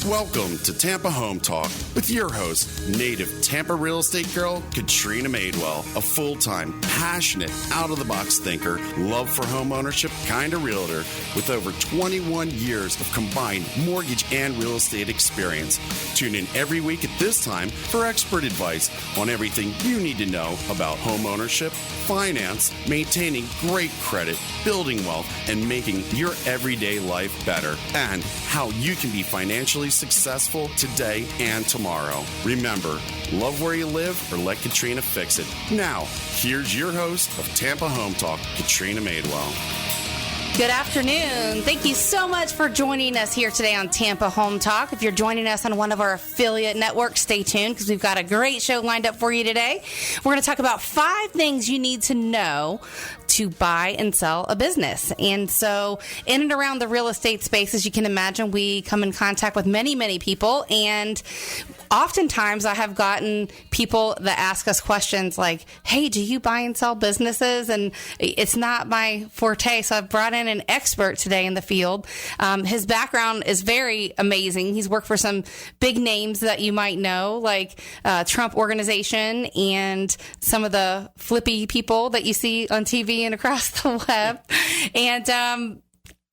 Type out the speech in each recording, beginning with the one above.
Welcome to Tampa Home Talk with your host, native Tampa real estate girl, Katrina Madewell, a full-time, passionate, out-of-the-box thinker, love for home ownership kind of realtor with over 21 years of combined mortgage and real estate experience. Tune in every week at this time for expert advice on everything you need to know about home ownership, finance, maintaining great credit, building wealth, and making your everyday life better, and how you can be financially successful today and tomorrow. Remember, love where you live or let Katrina fix it. Now, here's your host of Tampa Home Talk, Katrina Madewell. Good afternoon. Thank you so much for joining us here today on Tampa Home Talk. If you're joining us on one of our affiliate networks, stay tuned because we've got a great show lined up for you today. We're going to talk about 5 things you need to know to buy and sell a business. And so in and around the real estate space, as you can imagine, we come in contact with many, many people. And oftentimes I have gotten people that ask us questions like, hey, do you buy and sell businesses? And it's not my forte. So I've brought in an expert today in the field. His background is very amazing. He's worked for some big names that you might know, like Trump Organization and some of the flippy people that you see on TV and across the web. And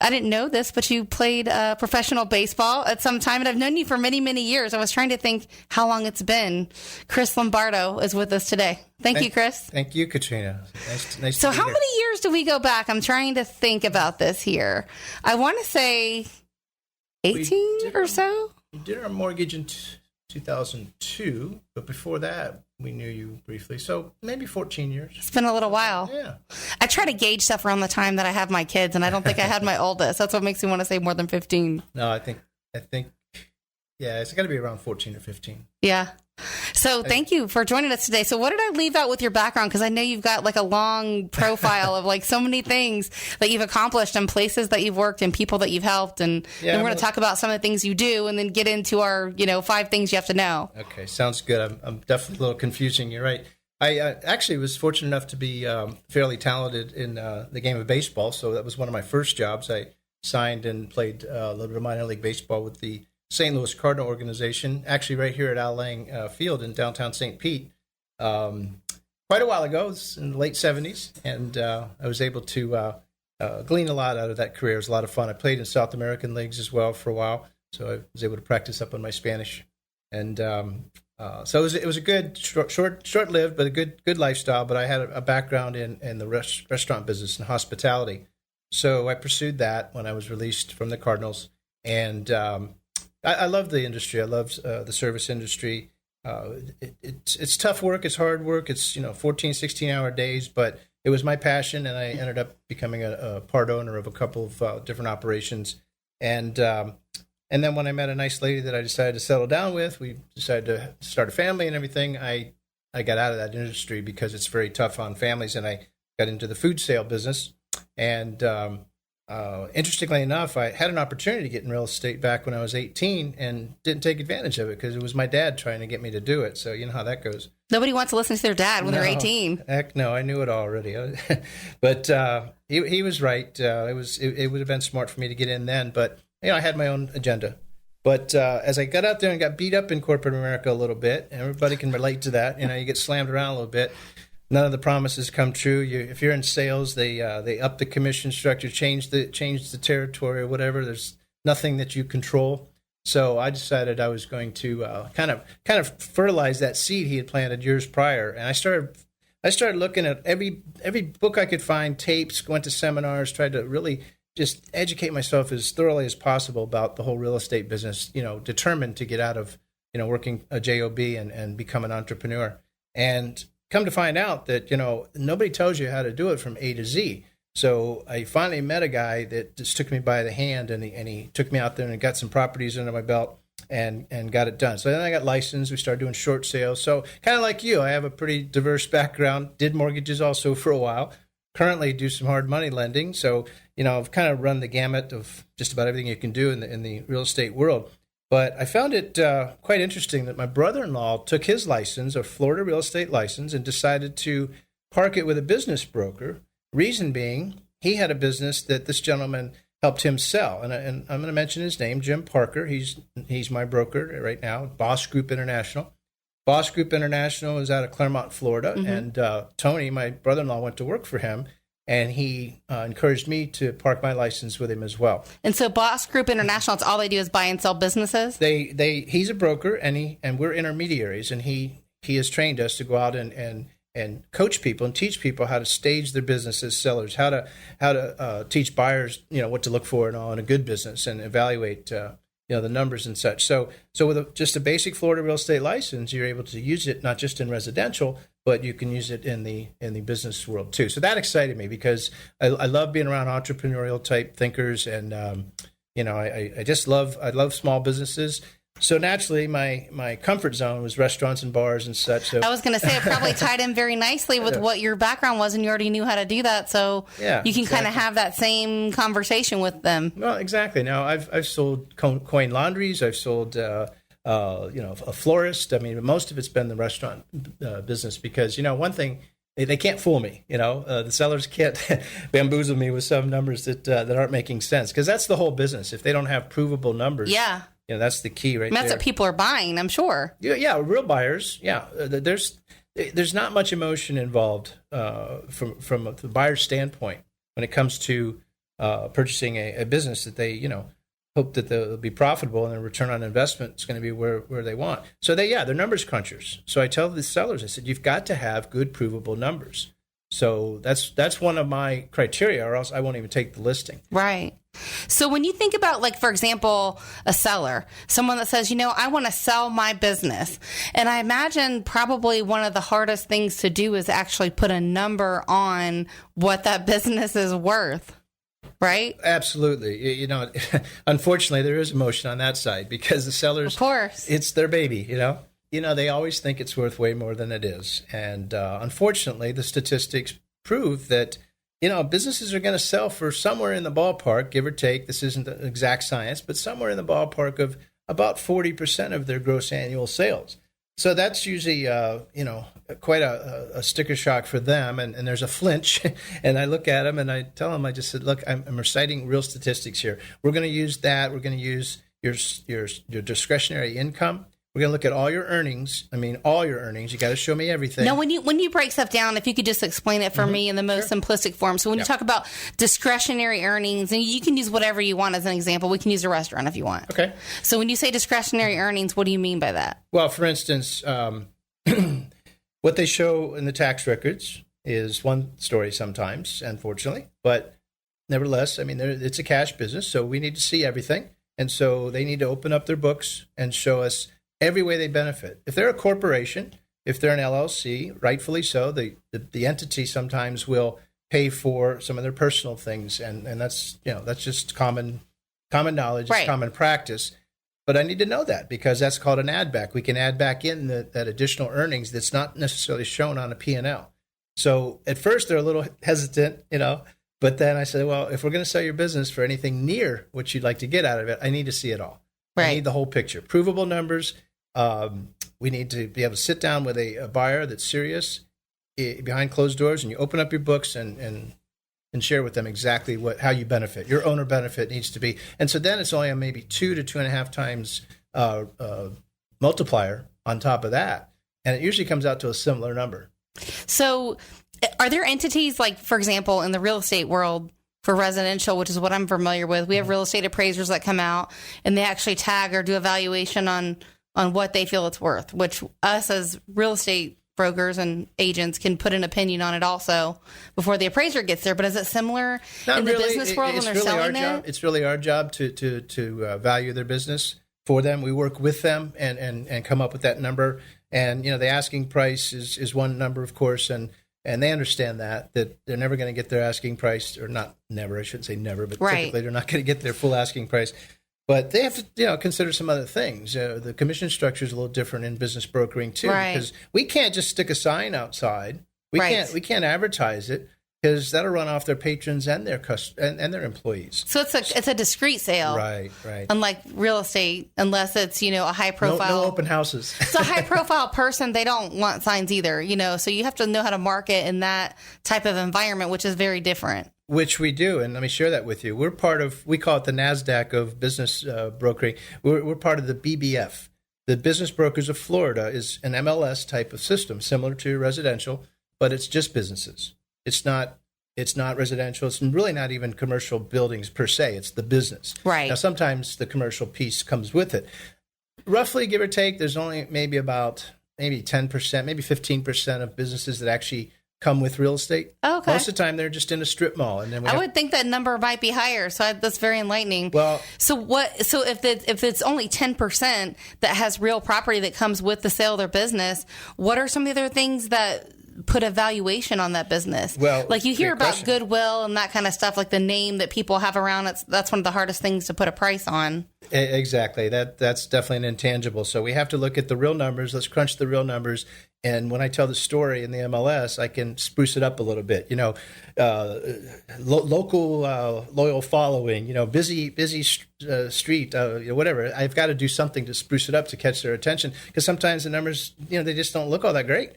I didn't know this, but you played professional baseball at some time, and I've known you for many, many years. I was trying to think how long it's been. Chris Lombardo is with us today. Thank you, Chris. Thank you, Katrina. Nice so to be how here. many years do we go back? I'm trying to think about this here. I want to say 18 or so. We did our mortgage in 2002, but before that, we knew you briefly. So maybe 14 years. It's been a little while. Yeah. I try to gauge stuff around the time that I have my kids, and I don't think I had my oldest. That's what makes me want to say more than 15. No, I think, yeah, it's got to be around 14 or 15. Yeah. So thank you for joining us today. So what did I leave out with your background? Because I know you've got like a long profile of like so many things that you've accomplished and places that you've worked and people that you've helped. And then we're going to talk about some of the things you do and then get into our, 5 things you have to know. Okay. Sounds good. I'm definitely a little confusing. You're right. I actually was fortunate enough to be fairly talented in the game of baseball. So that was one of my first jobs. I signed and played a little bit of minor league baseball with the St. Louis Cardinal organization, actually right here at Al Lang Field in downtown St. Pete, quite a while ago. It was in the late 70s, and I was able to glean a lot out of that career. It was a lot of fun. I played in South American leagues as well for a while, so I was able to practice up on my Spanish. And so it was a good, short-lived, but a good lifestyle. But I had a background in the restaurant business and hospitality. So I pursued that when I was released from the Cardinals, and I love the industry. I love the service industry. It's tough work. It's hard work. It's 14, 16-hour days, but it was my passion, and I ended up becoming a part owner of a couple of different operations. And then when I met a nice lady that I decided to settle down with, we decided to start a family and everything. I got out of that industry because it's very tough on families, and I got into the food sale business. And interestingly enough, I had an opportunity to get in real estate back when I was 18 and didn't take advantage of it because it was my dad trying to get me to do it. So you know how that goes. Nobody wants to listen to their dad when they're 18. Heck no, I knew it already. But he was right. It would have been smart for me to get in then. But I had my own agenda. But as I got out there and got beat up in corporate America a little bit, everybody can relate to that. You get slammed around a little bit. None of the promises come true. If you're in sales, they up the commission structure, change the territory or whatever. There's nothing that you control. So I decided I was going to kind of fertilize that seed he had planted years prior. And I started looking at every book I could find, tapes, went to seminars, tried to really just educate myself as thoroughly as possible about the whole real estate business. Determined to get out of working a job and become an entrepreneur. And come to find out that, nobody tells you how to do it from A to Z. So I finally met a guy that just took me by the hand, and he took me out there and got some properties under my belt and got it done. So then I got licensed. We started doing short sales. So kind of like you, I have a pretty diverse background, did mortgages also for a while, currently do some hard money lending. So, I've kind of run the gamut of just about everything you can do in the real estate world. But I found it quite interesting that my brother-in-law took his license, a Florida real estate license, and decided to park it with a business broker. Reason being, he had a business that this gentleman helped him sell. And I'm going to mention his name, Jim Parker. He's my broker right now, Boss Group International. Boss Group International is out of Claremont, Florida. And Tony, my brother-in-law, went to work for him. And he encouraged me to park my license with him as well. And so Boss Group International, it's all they do is buy and sell businesses? He's a broker, and we're intermediaries, and he has trained us to go out and coach people and teach people how to stage their business as sellers, how to teach buyers, what to look for and all in a good business, and evaluate the numbers and such. So with just a basic Florida real estate license, you're able to use it not just in residential, but you can use it in the business world too. So that excited me because I love being around entrepreneurial type thinkers, and I love small businesses. So naturally, my comfort zone was restaurants and bars and such. So. I was going to say it probably tied in very nicely with what your background was, and you already knew how to do that. So you can kind of have that same conversation with them. Well, exactly. Now I've sold coin laundries. I've sold a florist. I mean, most of it's been the restaurant business because one thing. They can't fool me, the sellers can't bamboozle me with some numbers that aren't making sense, because that's the whole business. If they don't have provable numbers, that's the key right there. That's what people are buying, I'm sure. Yeah, real buyers. Yeah, there's not much emotion involved from the buyer's standpoint when it comes to purchasing a business that they hope that they'll be profitable and their return on investment is going to be where they want. So they're numbers crunchers. So I tell the sellers, I said, you've got to have good provable numbers. So that's one of my criteria, or else I won't even take the listing. Right. So when you think about, like, for example, a seller, someone that says, I want to sell my business. And I imagine probably one of the hardest things to do is actually put a number on what that business is worth. Right? Absolutely. Unfortunately, there is emotion on that side because the sellers, of course, it's their baby, they always think it's worth way more than it is. And unfortunately, the statistics prove that, businesses are going to sell for somewhere in the ballpark, give or take. This isn't the exact science, but somewhere in the ballpark of about 40% of their gross annual sales. So that's usually, quite a sticker shock for them. And there's a flinch. And I look at them and I tell them, I just said, look, I'm reciting real statistics here. We're going to use that. We're going to use your discretionary income. We're going to look at all your earnings. I mean, all your earnings. You got to show me everything. Now, when you break stuff down, if you could just explain it for me in the most simplistic form. So when you talk about discretionary earnings, and you can use whatever you want as an example. We can use a restaurant if you want. Okay. So when you say discretionary earnings, what do you mean by that? Well, for instance, what they show in the tax records is one story sometimes, unfortunately. But nevertheless, I mean, it's a cash business, so we need to see everything. And so they need to open up their books and show us every way they benefit. If they're a corporation, if they're an LLC, rightfully so, the entity sometimes will pay for some of their personal things, and that's just common knowledge, right. It's common practice. But I need to know that because that's called an add back. We can add back in that additional earnings that's not necessarily shown on a P&L. So at first they're a little hesitant, but then I said, well, if we're going to sell your business for anything near what you'd like to get out of it, I need to see it all. Right. I need the whole picture, provable numbers. We need to be able to sit down with a buyer that's serious behind closed doors, and you open up your books and share with them exactly how you benefit. Your owner benefit needs to be. And so then it's only a maybe 2 to 2.5 times multiplier on top of that. And it usually comes out to a similar number. So are there entities like, for example, in the real estate world for residential, which is what I'm familiar with, we have real estate appraisers that come out and they actually tag or do a valuation on what they feel it's worth, which us as real estate brokers and agents can put an opinion on it also before the appraiser gets there. But is it similar in the business world when they're selling it? It's really our job to value their business for them. We work with them and come up with that number. And, the asking price is one number, of course, and they understand that they're never going to get their asking price, or not never, I shouldn't say never, but right. Typically they're not going to get their full asking price. But they have to, consider some other things. The commission structure is a little different in business brokering too, right. Because we can't just stick a sign outside. We can't advertise it because that'll run off their patrons and their and their employees. So it's a discreet sale, right? Unlike real estate, unless it's a high profile. No open houses. It's a high profile person. They don't want signs either. So you have to know how to market in that type of environment, which is very different. Which we do, and let me share that with you. We call it the NASDAQ of business brokering. We're part of the BBF. The Business Brokers of Florida is an MLS type of system, similar to residential, but it's just businesses. It's not residential. It's really not even commercial buildings per se. It's the business. Right. Now, sometimes the commercial piece comes with it. Roughly, give or take, there's only maybe 10%, maybe 15% of businesses that actually come with real estate. Okay. Most of the time, they're just in a strip mall, and then I would think that number might be higher. So that's very enlightening. Well, so if it's only 10% that has real property that comes with the sale of their business, what are some of the other things that put a valuation on that business? Well, like you hear about question. goodwill and that kind of stuff, like the name that people have around it. That's one of the hardest things to put a price on. Exactly. That's definitely an intangible. So we have to look at the real numbers. Let's crunch the real numbers. And when I tell the story in the MLS, I can spruce it up a little bit. Local loyal following. Busy street. Whatever. I've got to do something to spruce it up to catch their attention, because sometimes the numbers, they just don't look all that great.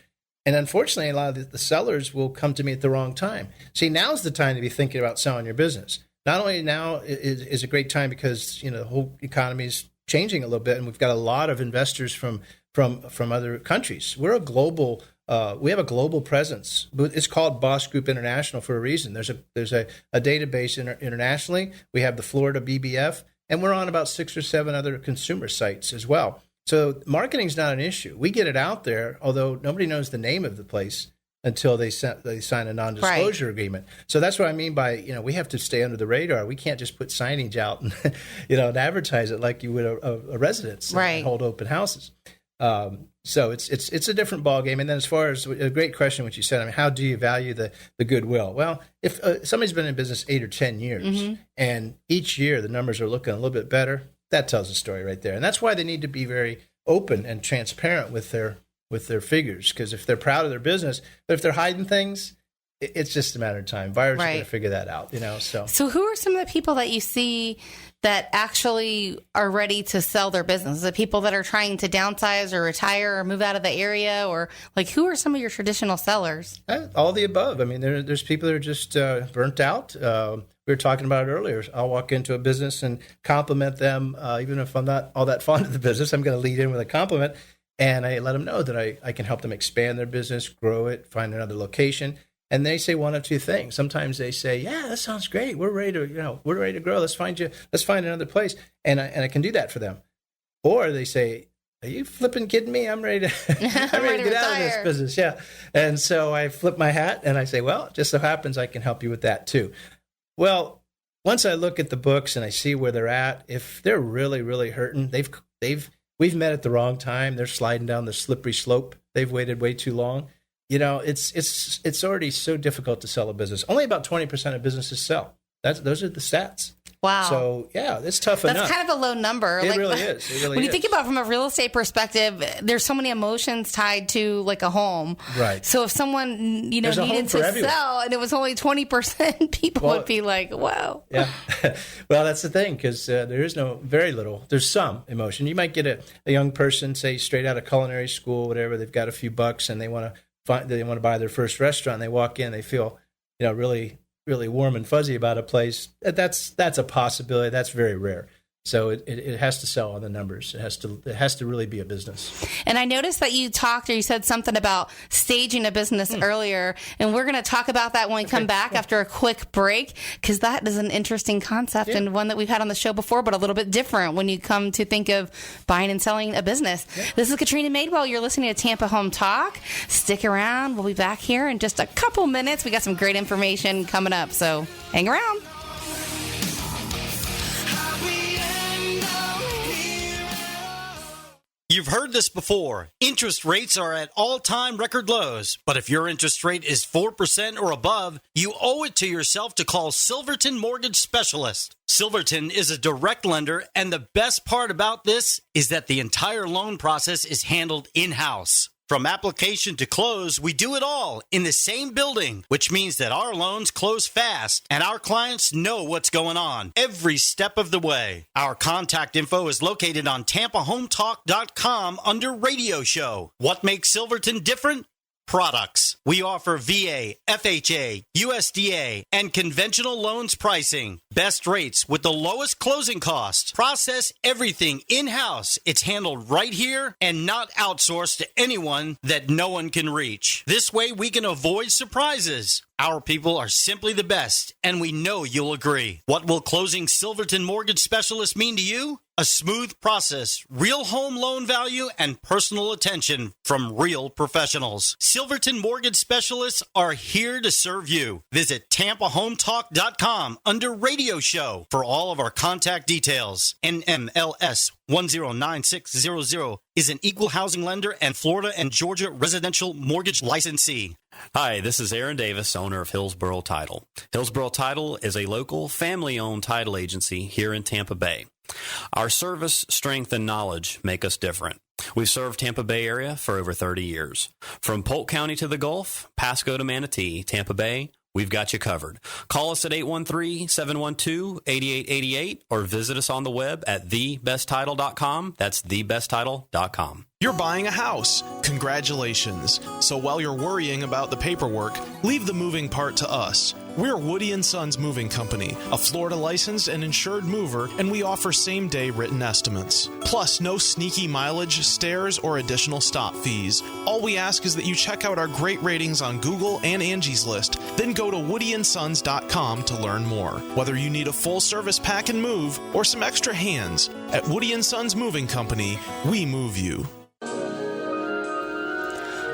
And unfortunately, a lot of the sellers will come to me at the wrong time. See, now's the time to be thinking about selling your business. Not only now is a great time because the whole economy is changing a little bit, and we've got a lot of investors from other countries. We're a global. We have a global presence. It's called Boss Group International for a reason. There's a database internationally. We have the Florida BBF, and we're on about 6 or 7 other consumer sites as well. So marketing's not an issue. We get it out there, although nobody knows the name of the place until they sign a non-disclosure agreement. So that's what I mean by, we have to stay under the radar. We can't just put signage out and, and advertise it like you would a residence and hold open houses. So it's a different ballgame. And then as far as a great question, what you said, how do you value the goodwill? Well, if somebody's been in business 8 or 10 years, and each year the numbers are looking a little bit better, that tells a story right there. And that's why they need to be very open and transparent with their figures, because if they're proud of their business, but if they're hiding things, it's just a matter of time. Buyers are going to figure that out, So who are some of the people that you see that actually are ready to sell their business? The people that are trying to downsize or retire or move out of the area, or who are some of your traditional sellers? All the above. I mean, there's people that are just burnt out. We were talking about it earlier. I'll walk into a business and compliment them, even if I'm not all that fond of the business. I'm going to lead in with a compliment, and I let them know that I can help them expand their business, grow it, find another location. And they say one of two things. Sometimes they say, "Yeah, that sounds great. We're ready to grow. Let's find another place," and I can do that for them. Or they say, "Are you flipping kidding me? I'm ready to I'm ready to get out of this business." Yeah, and so I flip my hat and I say, "Well, it just so happens I can help you with that too." Well, once I look at the books and I see where they're at, if they're really, really hurting, we've met at the wrong time. They're sliding down the slippery slope. They've waited way too long. It's already so difficult to sell a business. Only about 20% of businesses sell. Those are the stats. Wow. So, yeah, it's tough enough. That's kind of a low number. It really is. When you think about it from a real estate perspective, there's so many emotions tied to a home. Right. So if someone, needed to sell and it was only 20%, people would be like, wow. Yeah. Well, that's the thing, because there is very little. There's some emotion. You might get a young person, say straight out of culinary school, whatever, they've got a few bucks and they want to buy their first restaurant. And they walk in, they feel, really, really warm and fuzzy about a place. That's a possibility. That's very rare. So it has to sell on the numbers. It has to really be a business. And I noticed that you said something about staging a business earlier, and we're going to talk about that when we come back after a quick break, because that is an interesting concept and one that we've had on the show before, but a little bit different when you come to think of buying and selling a business. Yeah. This is Katrina Madewell. You're listening to Tampa Home Talk. Stick around. We'll be back here in just a couple minutes. We got some great information coming up, so hang around. You've heard this before. Interest rates are at all-time record lows. But if your interest rate is 4% or above, you owe it to yourself to call Silverton Mortgage Specialist. Silverton is a direct lender, and the best part about this is that the entire loan process is handled in-house. From application to close, we do it all in the same building, which means that our loans close fast and our clients know what's going on every step of the way. Our contact info is located on TampaHomeTalk.com under Radio Show. What makes Silverton different? products. We offer VA, FHA, USDA, and conventional loans pricing. Best rates with the lowest closing cost. Process everything in-house. It's handled right here and not outsourced to anyone that no one can reach. This way we can avoid surprises. Our people are simply the best, and we know you'll agree. What will closing Silverton Mortgage Specialist mean to you? A smooth process, real home loan value, and personal attention from real professionals. Silverton Mortgage Specialists are here to serve you. Visit TampaHomeTalk.com under Radio Show for all of our contact details. NMLS 109600 is an equal housing lender and Florida and Georgia residential mortgage licensee. Hi, this is Aaron Davis, owner of Hillsborough Title. Hillsborough Title is a local, family-owned title agency here in Tampa Bay. Our service, strength, and knowledge make us different. We've served Tampa Bay area for over 30 years. From Polk County to the Gulf, Pasco to Manatee, Tampa Bay, we've got you covered. Call us at 813-712-8888 or visit us on the web at thebesttitle.com. That's thebesttitle.com. You're buying a house. Congratulations. So while you're worrying about the paperwork, leave the moving part to us. We're Woody & Sons Moving Company, a Florida licensed and insured mover, and we offer same-day written estimates. Plus, no sneaky mileage, stairs, or additional stop fees. All we ask is that you check out our great ratings on Google and Angie's List, then go to woodyandsons.com to learn more. Whether you need a full-service pack and move or some extra hands, at Woody & Sons Moving Company, we move you.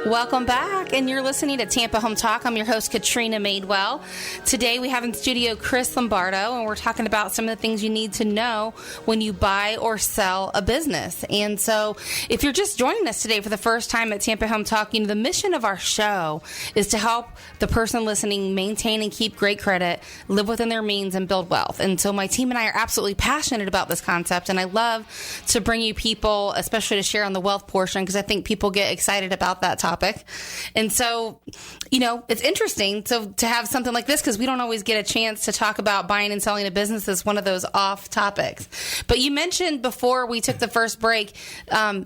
Welcome back, and you're listening to Tampa Home Talk. I'm your host, Katrina Madewell. Today we have in studio Chris Lombardo, and we're talking about some of the things you need to know when you buy or sell a business. And so if you're just joining us today for the first time at Tampa Home Talk, the mission of our show is to help the person listening maintain and keep great credit, live within their means, and build wealth. And so my team and I are absolutely passionate about this concept, and I love to bring you people, especially to share on the wealth portion, because I think people get excited about that topic. And so, it's interesting to have something like this because we don't always get a chance to talk about buying and selling a business as one of those off topics. But you mentioned before we took the first break,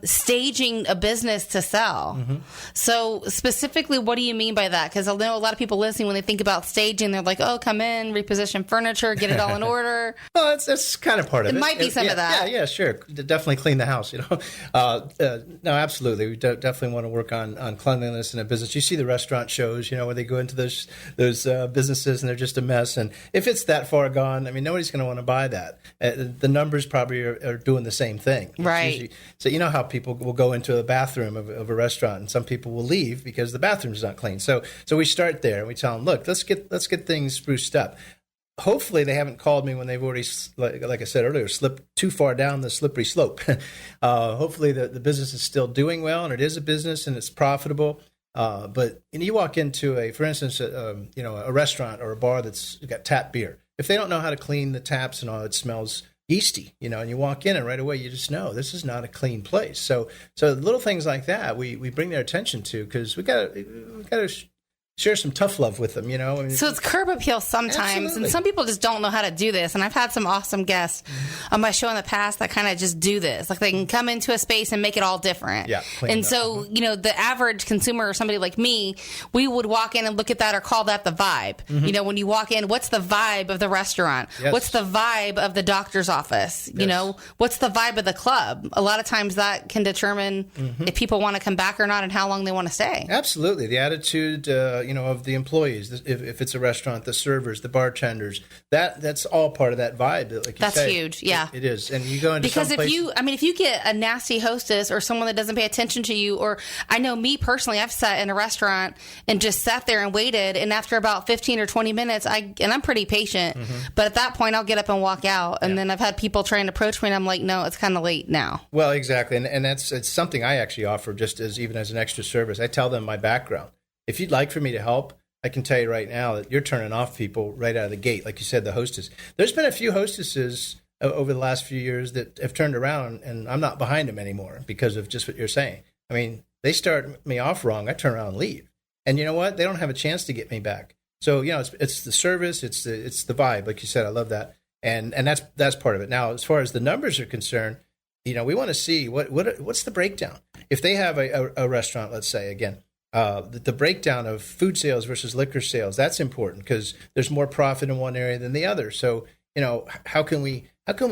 staging a business to sell. Mm-hmm. So specifically, what do you mean by that? Because I know a lot of people listening, when they think about staging, they're like, oh, come in, reposition furniture, get it all in order. Well, that's kind of part of it. It might be some of that. Yeah, sure. Definitely clean the house, No, absolutely. We definitely want to work on cleanliness in a business. You see the restaurant shows, where they go into those businesses and they're just a mess. And if it's that far gone, nobody's going to want to buy that. The numbers probably are doing the same thing. Right. So you know how people will go into a bathroom of a restaurant, and some people will leave because the bathroom's not clean. So we start there and we tell them, look, let's get things spruced up. Hopefully they haven't called me when they've already, like I said earlier, slipped too far down the slippery slope. Hopefully the business is still doing well, and it is a business and it's profitable. But you walk into for instance, a restaurant or a bar that's got tap beer. If they don't know how to clean the taps and all, it smells yeasty, and you walk in and right away you just know this is not a clean place. So little things like that we bring their attention to because we got to share some tough love with them, So it's curb appeal sometimes, Absolutely. and some people just don't know how to do this. And I've had some awesome guests on my show in the past that kind of just do this. Like they can come into a space and make it all different. Yeah. And so, the average consumer or somebody like me, we would walk in and look at that or call that the vibe. Mm-hmm. When you walk in, what's the vibe of the restaurant? Yes. What's the vibe of the doctor's office? Yes. What's the vibe of the club? A lot of times that can determine if people want to come back or not and how long they want to stay. Absolutely. The attitude, of the employees, if it's a restaurant, the servers, the bartenders, that's all part of that vibe. Like you that's say. huge. Yeah. It is. And you go into because some places, if you get a nasty hostess or someone that doesn't pay attention to you, or I know me personally, I've sat in a restaurant and just sat there and waited. And after about 15 or 20 minutes, I'm pretty patient, but at that point I'll get up and walk out. And then I've had people try and approach me and I'm like, no, it's kind of late now. Well, exactly. And it's something I actually offer just even as an extra service. I tell them my background. If you'd like for me to help, I can tell you right now that you're turning off people right out of the gate. Like you said, the hostess. There's been a few hostesses over the last few years that have turned around, and I'm not behind them anymore because of just what you're saying. They start me off wrong. I turn around and leave. And you know what? They don't have a chance to get me back. So, it's the service, it's the vibe. Like you said, I love that. And that's part of it. Now, as far as the numbers are concerned, we want to see what's the breakdown. If they have a restaurant, let's say, again, the breakdown of food sales versus liquor sales, that's important because there's more profit in one area than the other. So, how can we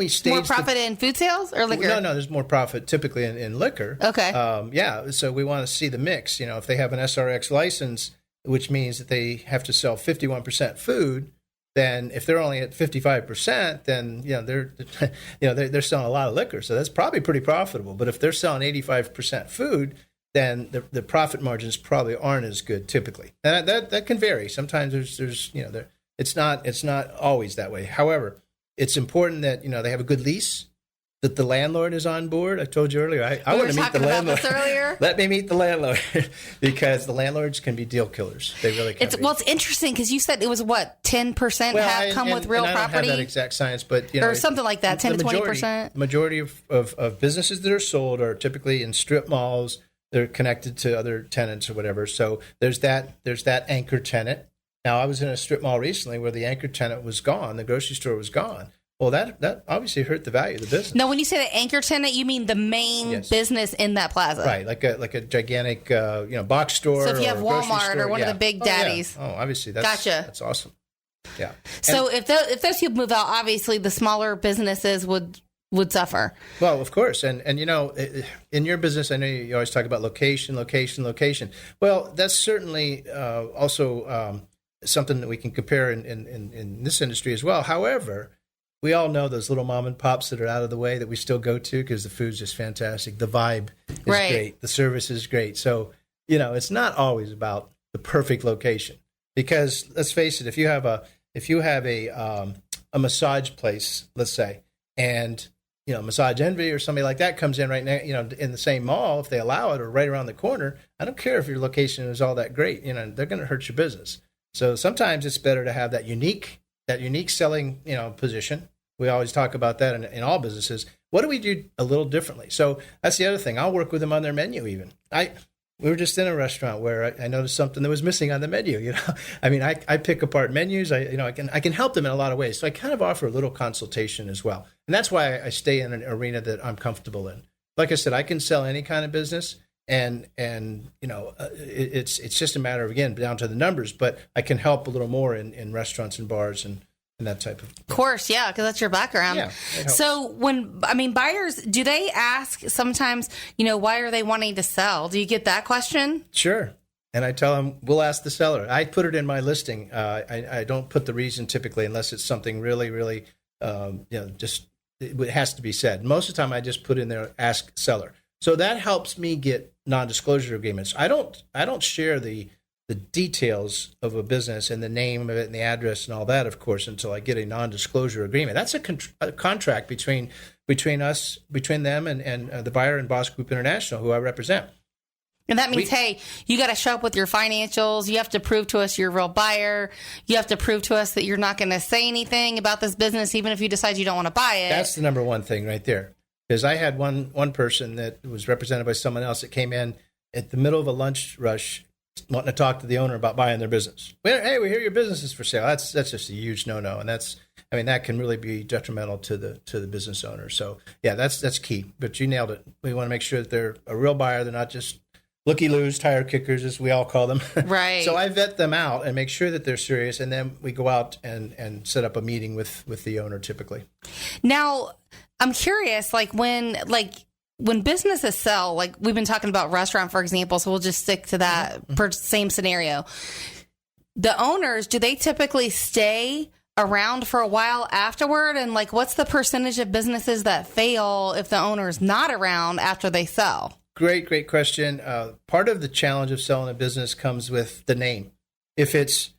stage more profit in food sales or liquor? No, there's more profit typically in liquor. Okay. So we want to see the mix. If they have an SRX license, which means that they have to sell 51% food, then if they're only at 55%, then they're selling a lot of liquor. So that's probably pretty profitable. But if they're selling 85% food, then the profit margins probably aren't as good typically. And that can vary. Sometimes there's it's not always that way. However, it's important that they have a good lease, that the landlord is on board. I told you earlier, I want to meet the landlord. About this earlier. Let me meet the landlord because the landlords can be deal killers. They really can. It's interesting because you said it was 10% have come with real I property. don't have that exact science, but or something like that, 10 to 20%. Majority of businesses that are sold are typically in strip malls. They're connected to other tenants or whatever. So there's that anchor tenant. Now, I was in a strip mall recently where the anchor tenant was gone. The grocery store was gone. Well, that obviously hurt the value of the business. Now, when you say the anchor tenant, you mean the main business in that plaza, right? Like a gigantic box store. So if you have Walmart or one of the big daddies, obviously that's awesome. Yeah. So if those people move out, obviously the smaller businesses would suffer. Well, of course, and in your business, I know you always talk about location. Well, that's certainly also something that we can compare in this industry as well. However, we all know those little mom and pops that are out of the way that we still go to because the food's just fantastic. The vibe is great. The service is great. So, it's not always about the perfect location because let's face it, if you have a massage place, let's say, and Massage Envy or somebody like that comes in right now, in the same mall, if they allow it or right around the corner, I don't care if your location is all that great, they're going to hurt your business. So sometimes it's better to have that unique selling, position. We always talk about that in all businesses. What do we do a little differently? So that's the other thing. I'll work with them on their menu even. We were just in a restaurant where I noticed something that was missing on the menu. I pick apart menus. I can help them in a lot of ways. So I kind of offer a little consultation as well. And that's why I stay in an arena that I'm comfortable in. Like I said, I can sell any kind of business. And it's just a matter of, again, down to the numbers, but I can help a little more in restaurants and bars and that type of course, yeah, because that's your background. Yeah, so buyers, do they ask sometimes, why are they wanting to sell? Do you get that question? Sure. And I tell them, we'll ask the seller. I put it in my listing. I don't put the reason typically unless it's something really, really, just it has to be said. Most of the time I just put in there, ask seller. So that helps me get non-disclosure agreements. I don't share the details of a business and the name of it and the address and all that, of course, until I get a non-disclosure agreement. That's a contract between them and the buyer and Boss Group International, who I represent. And that means, hey, you got to show up with your financials. You have to prove to us you're a real buyer. You have to prove to us that you're not going to say anything about this business, even if you decide you don't want to buy it. That's the number one thing right there. Because I had one person that was represented by someone else that came in at the middle of a lunch rush wanting to talk to the owner about buying their business. Hey, we hear your business is for sale. That's just a huge no-no. And that can really be detrimental to the business owner. So, yeah, that's key. But you nailed it. We want to make sure that they're a real buyer. They're not just looky-loos, tire kickers, as we all call them. Right. So I vet them out and make sure that they're serious. And then we go out and set up a meeting with the owner typically. Now, I'm curious, when businesses sell, like we've been talking about restaurant, for example, so we'll just stick to that same scenario. The owners, do they typically stay around for a while afterward? And what's the percentage of businesses that fail if the owner's not around after they sell? Great question. Part of the challenge of selling a business comes with the name. If it's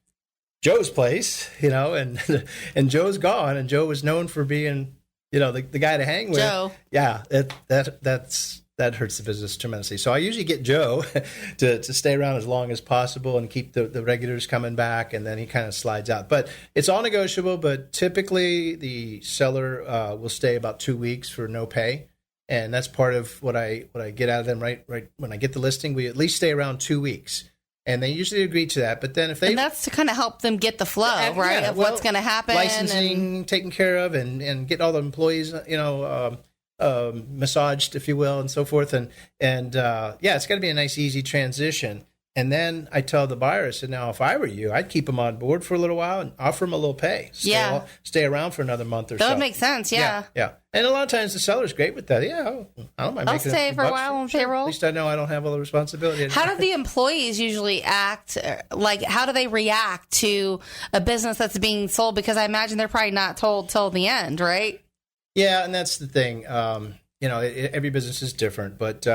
Joe's place, and Joe's gone, and Joe was known for being the guy to hang with. Joe. Yeah, that hurts the business tremendously. So I usually get Joe to stay around as long as possible and keep the regulars coming back, and then he kind of slides out. But it's all negotiable, but typically the seller will stay about 2 weeks for no pay. And that's part of what I get out of them right when I get the listing. We at least stay around 2 weeks. And they usually agree to that. But then if they... And that's to kind of help them get the flow, right, of what's going to happen. Licensing taken care of and get all the employees, massaged, if you will, and so forth. And it's got to be a nice, easy transition. And then I tell the buyer, I said, now, if I were you, I'd keep them on board for a little while and offer them a little pay. Stay around for another month or so. That would make sense, yeah. And a lot of times the seller's great with that. Yeah, I don't mind I'll making stay for a while on payroll. At least I know I don't have all the responsibility. How do the employees usually act? Like, how do they react to a business that's being sold? Because I imagine they're probably not told till the end, right? Yeah, and that's the thing. Every business is different, but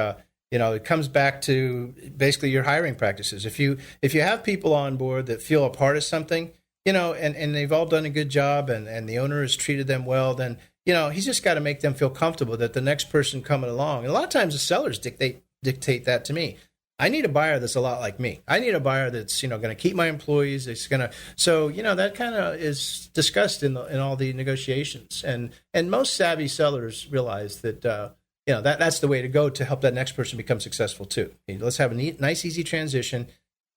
it comes back to basically your hiring practices. If you have people on board that feel a part of something, and they've all done a good job, and the owner has treated them well, then he's just got to make them feel comfortable that the next person coming along. And a lot of times the sellers dictate that to me. I need a buyer that's a lot like me. I need a buyer that's going to keep my employees. It's going to that kind of is discussed in all the negotiations. And most savvy sellers realize that that's the way to go to help that next person become successful too. Let's have a nice, easy transition.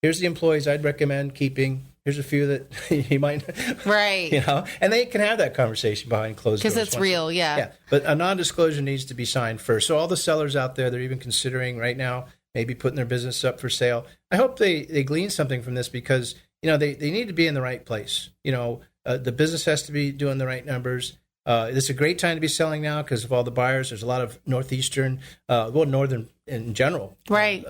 Here's the employees I'd recommend keeping. Here's a few that you might, right? And they can have that conversation behind closed doors because it's real, yeah. But a non-disclosure needs to be signed first. So all the sellers out there, they're even considering right now maybe putting their business up for sale. I hope they glean something from this because they need to be in the right place. The business has to be doing the right numbers. It's a great time to be selling now because of all the buyers. There's a lot of northern in general, right?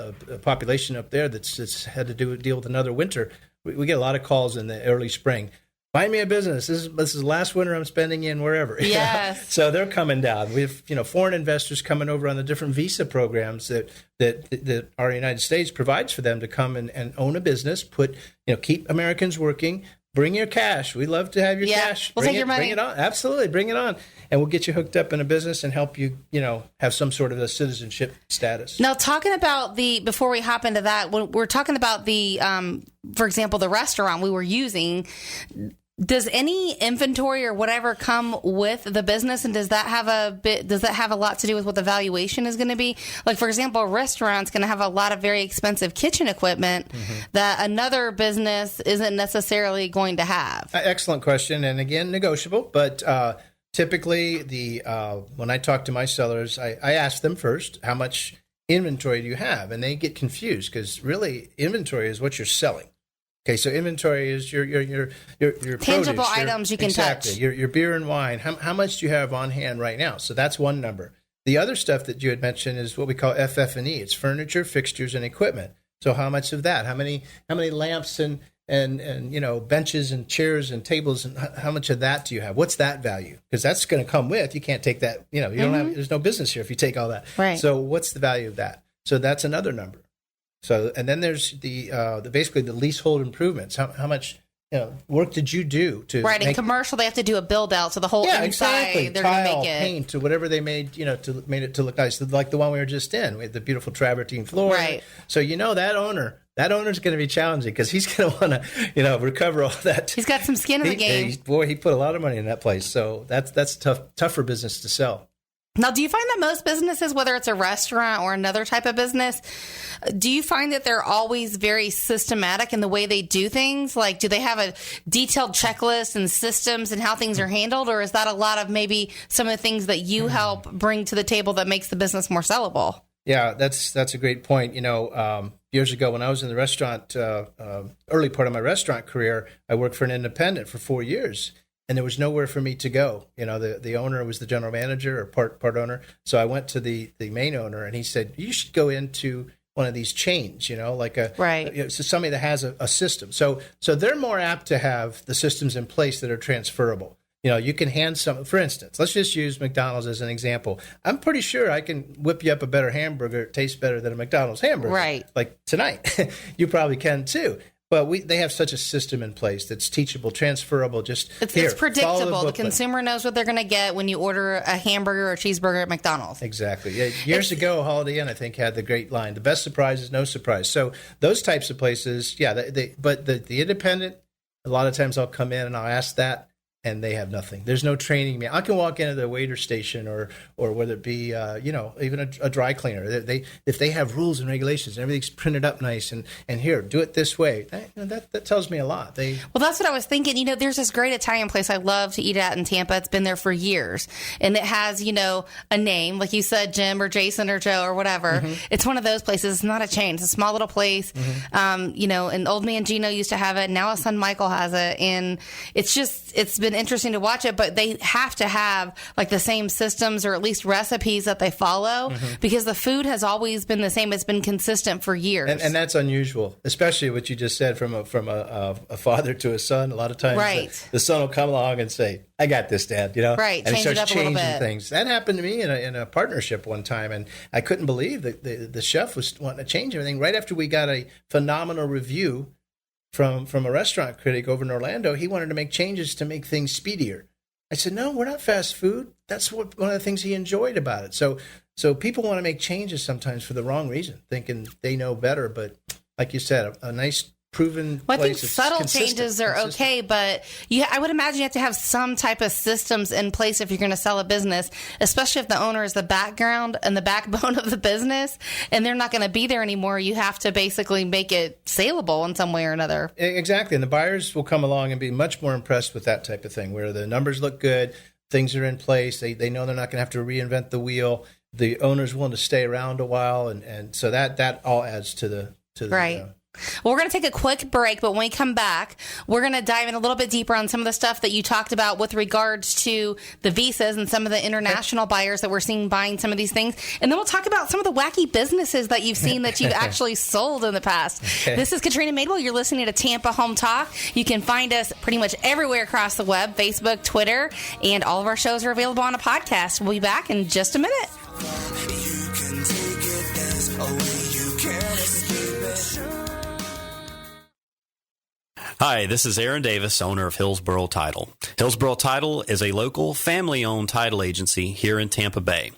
Population up there that's had to deal with another winter. We get a lot of calls in the early spring. Find me a business. This is the last winter I'm spending in wherever. Yes. So they're coming down. We have foreign investors coming over on the different visa programs that our United States provides for them to come and own a business. Keep Americans working. Bring your cash. We love to have your cash. We'll take your money. Bring it on. Absolutely. Bring it on. And we'll get you hooked up in a business and help you, have some sort of a citizenship status. Now, talking about before we hop into that, when we're talking about for example, the restaurant we were using, does any inventory or whatever come with the business, and does that have a lot to do with what the valuation is going to be? Like, for example, a restaurant's going to have a lot of very expensive kitchen equipment that another business isn't necessarily going to have. Excellent question, and again, negotiable. But typically, when I talk to my sellers, I ask them first, how much inventory do you have? And they get confused because really, inventory is what you're selling. Okay, so inventory is your tangible produce, items you can touch. Your beer and wine. How much do you have on hand right now? So that's one number. The other stuff that you had mentioned is what we call FF&E. It's furniture, fixtures, and equipment. So how much of that? How many lamps and benches and chairs and tables, and how much of that do you have? What's that value? Because that's going to come with. You can't take that. You don't have. There's no business here if you take all that. Right. So what's the value of that? So that's another number. So, and then there's basically the leasehold improvements. How much work did you do to right? In commercial, they have to do a build out, so the whole inside exactly. they're Tile, going to make it paint, or whatever they made, made it to look nice, like the one we were just in. We had the beautiful travertine floor. Right. So that owner's going to be challenging because he's going to want to recover all that. He's got some skin in the game. He put a lot of money in that place. So that's tougher business to sell. Now, do you find that most businesses, whether it's a restaurant or another type of business, do you find that they're always very systematic in the way they do things? Like, do they have a detailed checklist and systems and how things are handled? Or is that a lot of maybe some of the things that you help bring to the table that makes the business more sellable? Yeah, that's a great point. Years ago when I was in the restaurant, early part of my restaurant career, I worked for an independent for 4 years. And there was nowhere for me to go. The owner was the general manager or part owner. So I went to the main owner, and he said, you should go into one of these chains, like so somebody that has a system. So they're more apt to have the systems in place that are transferable. You can hand some, for instance, let's just use McDonald's as an example. I'm pretty sure I can whip you up a better hamburger. It tastes better than a McDonald's hamburger. Right. Like tonight. You probably can too. But they have such a system in place that's teachable, transferable. It's predictable. The consumer knows what they're going to get when you order a hamburger or a cheeseburger at McDonald's. Exactly. Yeah, years ago, Holiday Inn, I think, had the great line, the best surprise is no surprise. So those types of places, but the independent, a lot of times I'll come in and I'll ask that. and they have nothing. There's no training. I can walk into the waiter station or whether it be, even a dry cleaner. If they have rules and regulations and everything's printed up nice and here, do it this way. That tells me a lot. Well, that's what I was thinking. There's this great Italian place I love to eat at in Tampa. It's been there for years. And it has, a name, like you said, Jim or Jason or Joe or whatever. Mm-hmm. It's one of those places. It's not a chain. It's a small little place. Mm-hmm. And old man Gino used to have it. Now his son Michael has it. And it's been interesting to watch it, but they have to have like the same systems or at least recipes that they follow because the food has always been the same. It's been consistent for years. And that's unusual, especially what you just said from a father to a son. A lot of times the son will come along and say, I got this, Dad, Right. And he starts changing bit. things. That happened to me in a partnership one time, and I couldn't believe that the chef was wanting to change everything. Right after we got a phenomenal review from a restaurant critic over in Orlando, he wanted to make changes to make things speedier. I said, no, we're not fast food. That's one of the things he enjoyed about it. So people want to make changes sometimes for the wrong reason, thinking they know better. But like you said, a nice proven place. I think subtle changes are okay, but I would imagine you have to have some type of systems in place if you're going to sell a business, especially if the owner is the background and the backbone of the business, and they're not going to be there anymore. You have to basically make it saleable in some way or another. Exactly, and the buyers will come along and be much more impressed with that type of thing, where the numbers look good, things are in place, they know they're not going to have to reinvent the wheel, the owner's willing to stay around a while, and so that all adds to the right. Well, we're going to take a quick break, but when we come back, we're going to dive in a little bit deeper on some of the stuff that you talked about with regards to the visas and some of the international buyers that we're seeing buying some of these things. And then we'll talk about some of the wacky businesses that you've seen that you've actually sold in the past. Okay. This is Katrina Madewell. You're listening to Tampa Home Talk. You can find us pretty much everywhere across the web, Facebook, Twitter, and all of our shows are available on a podcast. We'll be back in just a minute. You can take it, there's a way you can escape it. Hi, this is Aaron Davis, owner of Hillsborough Title. Hillsborough Title is a local family-owned title agency here in Tampa Bay.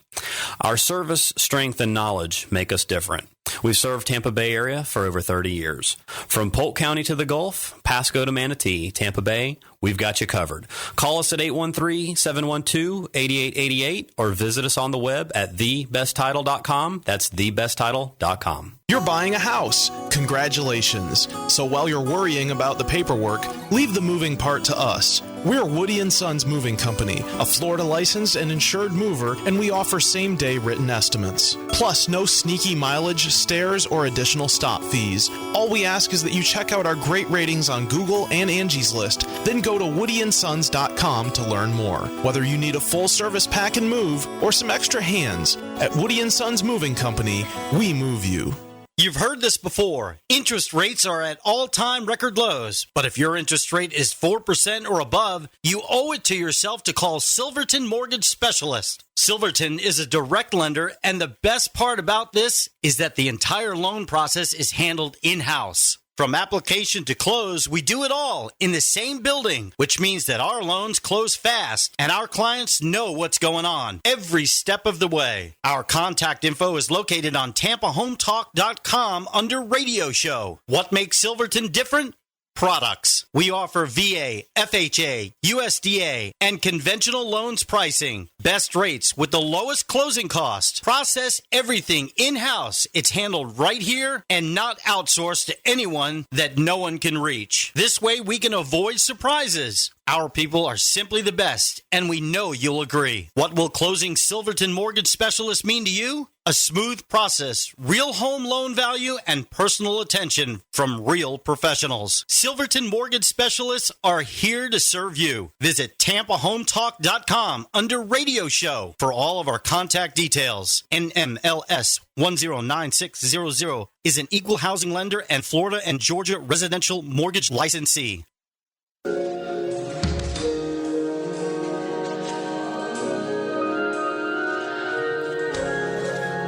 Our service, strength, and knowledge make us different. We've served Tampa Bay area for over 30 years. From Polk County to the Gulf, Pasco to Manatee, Tampa Bay, we've got you covered. Call us at 813-712-8888 or visit us on the web at thebesttitle.com. That's thebesttitle.com. You're buying a house. Congratulations. So while you're worrying about the paperwork, leave the moving part to us. We're Woody & Sons Moving Company, a Florida licensed and insured mover, and we offer same-day written estimates. Plus, no sneaky mileage, stairs, or additional stop fees. All we ask is that you check out our great ratings on Google and Angie's List, then go to woodyandsons.com to learn more. Whether you need a full-service pack and move or some extra hands, at Woody & Sons Moving Company, we move you. You've heard this before. Interest rates are at all-time record lows. But if your interest rate is 4% or above, you owe it to yourself to call Silverton Mortgage Specialist. Silverton is a direct lender, and the best part about this is that the entire loan process is handled in-house. From application to close, we do it all in the same building, which means that our loans close fast and our clients know what's going on every step of the way. Our contact info is located on TampaHomeTalk.com under Radio Show. What makes Silverton different? Products. We offer VA, FHA, USDA, and conventional loans pricing. Best rates with the lowest closing cost. Process everything in-house. It's handled right here and not outsourced to anyone that no one can reach. This way we can avoid surprises. Our people are simply the best, and we know you'll agree. What will closing Silverton Mortgage Specialist mean to you? A smooth process, real home loan value, and personal attention from real professionals. Silverton Mortgage Specialists are here to serve you. Visit TampaHomeTalk.com under Radio Show for all of our contact details. NMLS 109600 is an equal housing lender and Florida and Georgia residential mortgage licensee.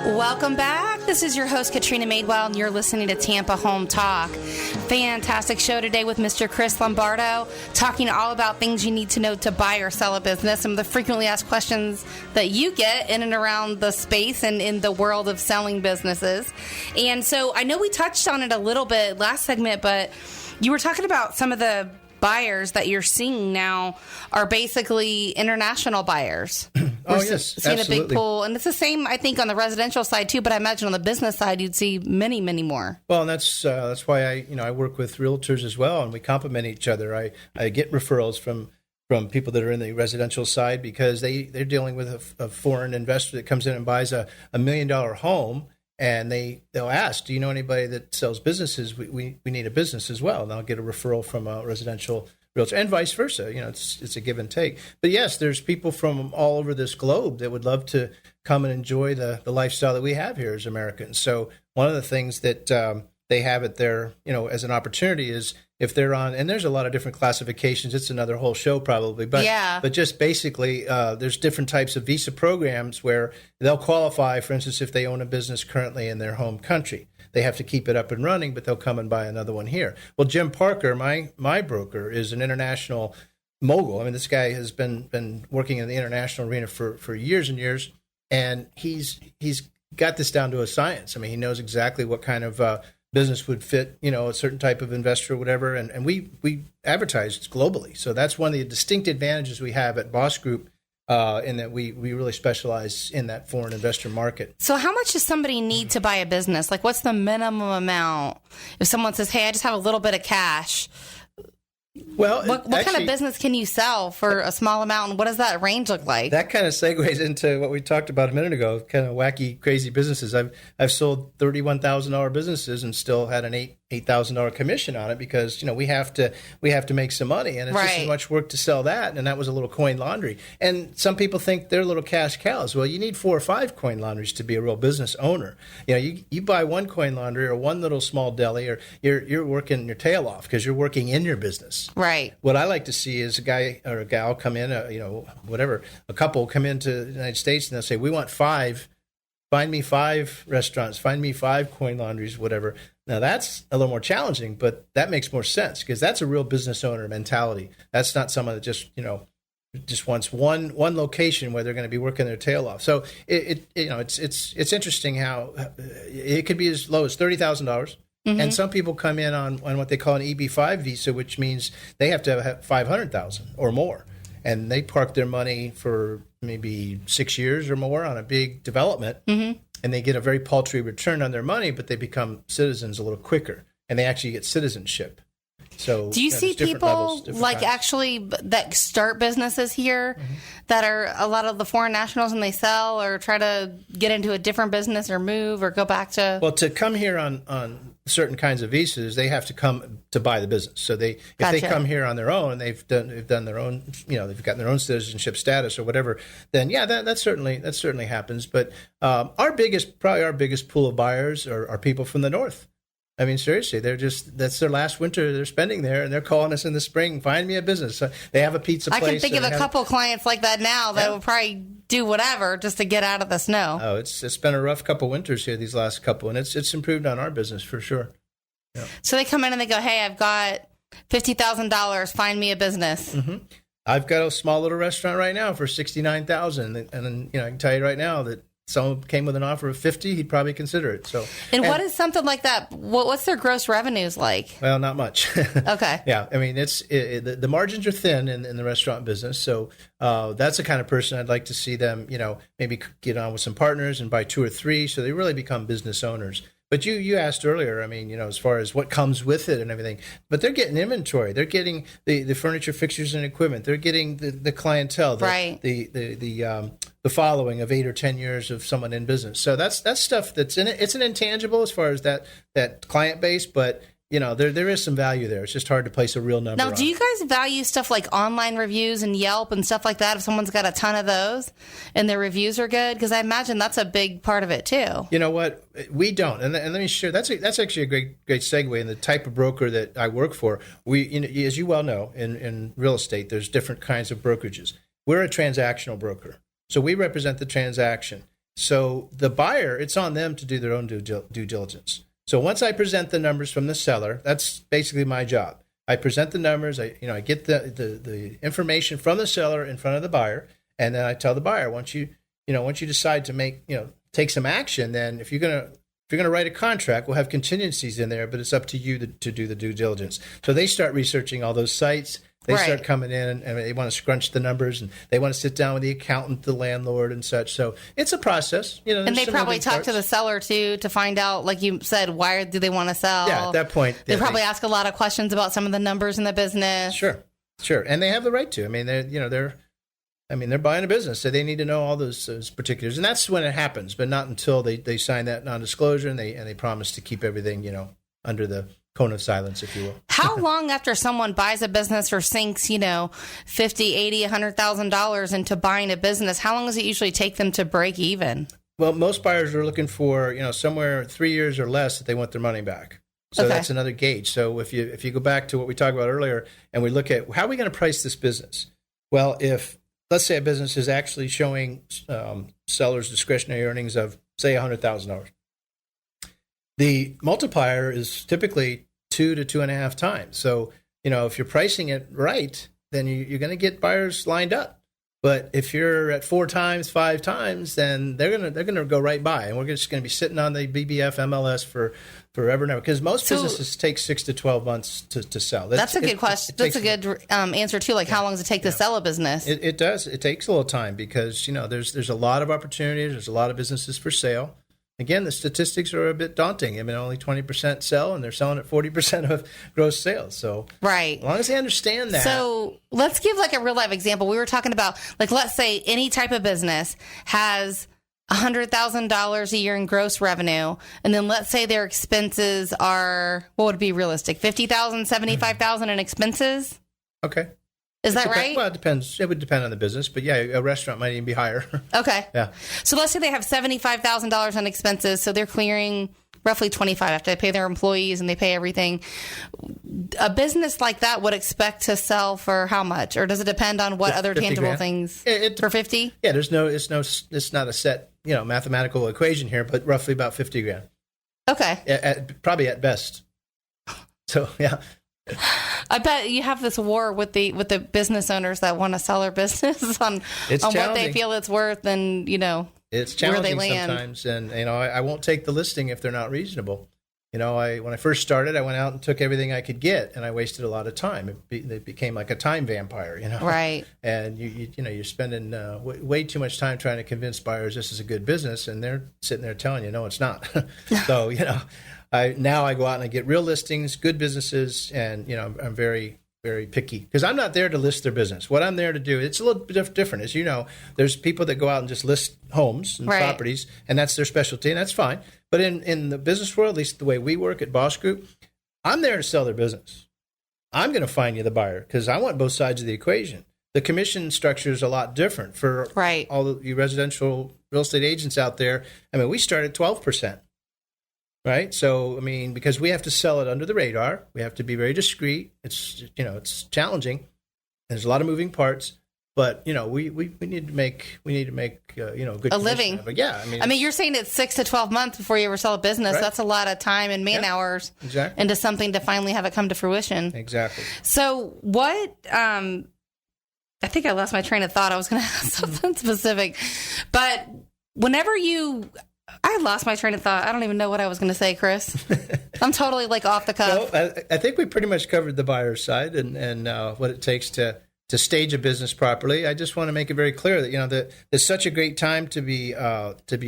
Welcome back. This is your host, Katrina Madewell, and you're listening to Tampa Home Talk. Fantastic show today with Mr. Chris Lombardo, talking all about things you need to know to buy or sell a business, some of the frequently asked questions that you get in and around the space and in the world of selling businesses. And so I know we touched on it a little bit last segment, but you were talking about some of the buyers that you're seeing now are basically international buyers. Yes, seeing absolutely. a big pool. And it's the same, I think, on the residential side, too. But I imagine on the business side, you'd see many, many more. Well, and that's why I work with realtors as well, and we complement each other. I get referrals from people that are in the residential side because they're dealing with a foreign investor that comes in and buys a $1 million home, and they'll ask, do you know anybody that sells businesses? We need a business as well, and I'll get a referral from a residential realtor, and vice versa. It's a give and take. But yes, there's people from all over this globe that would love to come and enjoy the lifestyle that we have here as Americans. So one of the things that they have it there, as an opportunity is if they're on, and there's a lot of different classifications. It's another whole show probably, but just basically, there's different types of visa programs where they'll qualify. For instance, if they own a business currently in their home country, they have to keep it up and running, but they'll come and buy another one here. Well, Jim Parker, my broker, is an international mogul. I mean, this guy has been working in the international arena for years and years, and he's got this down to a science. I mean, he knows exactly what kind of business would fit, a certain type of investor or whatever. And we advertise globally. So that's one of the distinct advantages we have at Boss Group, in that we really specialize in that foreign investor market. So how much does somebody need to buy a business? Like, what's the minimum amount? If someone says, hey, I just have a little bit of cash, well, what kind of business can you sell for a small amount, and what does that range look like? That kind of segues into what we talked about a minute ago, kind of wacky, crazy businesses. I've sold $31,000 businesses and still had an $8,000 commission on it because we have to make some money, and it's just as much work to sell that. And that was a little coin laundry. And some people think they're little cash cows. Well, you need 4 or 5 coin laundries to be a real business owner. You buy one coin laundry or one little small deli, or you're working your tail off because you're working in your business. Right. What I like to see is a guy or a gal come in, a couple come into the United States and they'll say, we want 5, find me 5 restaurants, find me 5 coin laundries, whatever. Now that's a little more challenging, but that makes more sense because that's a real business owner mentality. That's not someone that just wants one location where they're going to be working their tail off. So it's interesting how it could be as low as $30,000. Mm-hmm. And some people come in on what they call an EB-5 visa, which means they have to have $500,000 or more. And they park their money for maybe 6 years or more on a big development. Mm-hmm. And they get a very paltry return on their money, but they become citizens a little quicker. And they actually get citizenship. So, do you see people actually that start businesses here that are a lot of the foreign nationals, and they sell or try to get into a different business or move or go back to? Well, to come here on certain kinds of visas, they have to come to buy the business. So if they come here on their own, they've done their own, they've gotten their own citizenship status or whatever. Then that certainly happens. But our biggest pool of buyers are people from the north. I mean, seriously, that's their last winter they're spending there, and they're calling us in the spring, find me a business. They have a pizza place. I can think of a couple clients like that now that will probably do whatever just to get out of the snow. Oh, it's been a rough couple winters here these last couple, and it's improved on our business for sure. Yeah. So they come in and they go, hey, I've got $50,000, find me a business. Mm-hmm. I've got a small little restaurant right now for $69,000, and I can tell you right now that someone came with an offer of $50,000, he'd probably consider it. So, and what is something like that? What's their gross revenues like? Well, not much. Okay. Yeah, I mean, the margins are thin in the restaurant business. So that's the kind of person I'd like to see them, maybe get on with some partners and buy 2 or 3, so they really become business owners. But you asked earlier, I mean, as far as what comes with it and everything, but they're getting inventory. They're getting the furniture, fixtures, and equipment. They're getting the clientele, the following of 8 or 10 years of someone in business. So that's stuff that's in it. It's an intangible as far as that client base, but there is some value there. It's just hard to place a real number. Now, do you guys value stuff like online reviews and Yelp and stuff like that? If someone's got a ton of those and their reviews are good, because I imagine that's a big part of it too. You know what? We don't, and let me share. That's actually a great segue in the type of broker that I work for. We, as you well know, in real estate, there's different kinds of brokerages. We're a transactional broker, so we represent the transaction. So the buyer, it's on them to do their own due diligence. So once I present the numbers from the seller, that's basically my job. I present the numbers. I get the information from the seller in front of the buyer, and then I tell the buyer, once you decide to take some action, then if you're you're going to write a contract, we'll have contingencies in there, but it's up to you to do the due diligence. So they start researching all those sites. They start coming in and they want to scrunch the numbers, and they want to sit down with the accountant, the landlord, and such. So it's a process. And they probably talk to the seller, too, to find out, like you said, why do they want to sell? Yeah, at that point. They probably ask a lot of questions about some of the numbers in the business. Sure. And they have the right to. I mean, they're buying a business, so they need to know all those particulars. And that's when it happens, but not until they sign that non-disclosure and they promise to keep everything, under the cone of silence, if you will. How long after someone buys a business or sinks, $50,000, $80,000, $100,000 into buying a business, how long does it usually take them to break even? Well, most buyers are looking for, somewhere 3 years or less that they want their money back. So that's another gauge. So if you go back to what we talked about earlier and we look at how are we going to price this business? Well, if let's say a business is actually showing sellers discretionary earnings of, say, $100,000. The multiplier is typically 2 to 2.5 times. So, if you're pricing it right, then you're going to get buyers lined up. But if you're at 4 times, 5 times, then they're gonna go right by, and we're just going to be sitting on the BBF MLS for forever and ever. Because most businesses take 6 to 12 months to sell. That's a good question. That's a good answer too. Like, how long does it take to sell a business? It does. It takes a little time because there's a lot of opportunities. There's a lot of businesses for sale. Again, the statistics are a bit daunting. I mean, only 20% sell, and they're selling at 40% of gross sales. So, right. As long as they understand that. So, let's give like a real life example. We were talking about, like, let's say any type of business has $100,000 a year in gross revenue, and then let's say their expenses are, what would be realistic? $50,000, $75,000 in expenses. Okay. Is that right? Well, it depends. It would depend on the business, but yeah, a restaurant might even be higher. Okay. Yeah. So let's say they have $75,000 in expenses, so they're clearing roughly $25,000 after they pay their employees and they pay everything. A business like that would expect to sell for how much, or does it depend on what other tangible grand. things? For 50? Yeah, it's not a set mathematical equation here, but roughly about $50,000. Okay. Probably at best. So yeah. I bet you have this war with the business owners that want to sell their business on what they feel it's worth, and it's challenging where they land. Sometimes, and I won't take the listing if they're not reasonable. When I first started, I went out and took everything I could get, and I wasted a lot of time. It became like a time vampire, Right. And you're spending way too much time trying to convince buyers this is a good business, and they're sitting there telling you, no, it's not. So Now I go out and I get real listings, good businesses, and I'm very, very picky because I'm not there to list their business. What I'm there to do, it's a little bit different. As you know, there's people that go out and just list homes and properties, and that's their specialty, and that's fine. But in the business world, at least the way we work at Boss Group, I'm there to sell their business. I'm going to find you the buyer because I want both sides of the equation. The commission structure is a lot different for all of you residential real estate agents out there. I mean, we start at 12%. Right. So, because we have to sell it under the radar, we have to be very discreet. It's challenging. There's a lot of moving parts, but we need to make good a living. But yeah, you're saying it's 6 to 12 months before you ever sell a business. Right. That's a lot of time and man hours into something to finally have it come to fruition. Exactly. So what? I think I lost my train of thought. I was going to ask something specific, but whenever I lost my train of thought. I don't even know what I was going to say, Chris. I'm totally off the cuff. Well, I think we pretty much covered the buyer's side and what it takes to stage a business properly. I just want to make it very clear that that it's such a great time to be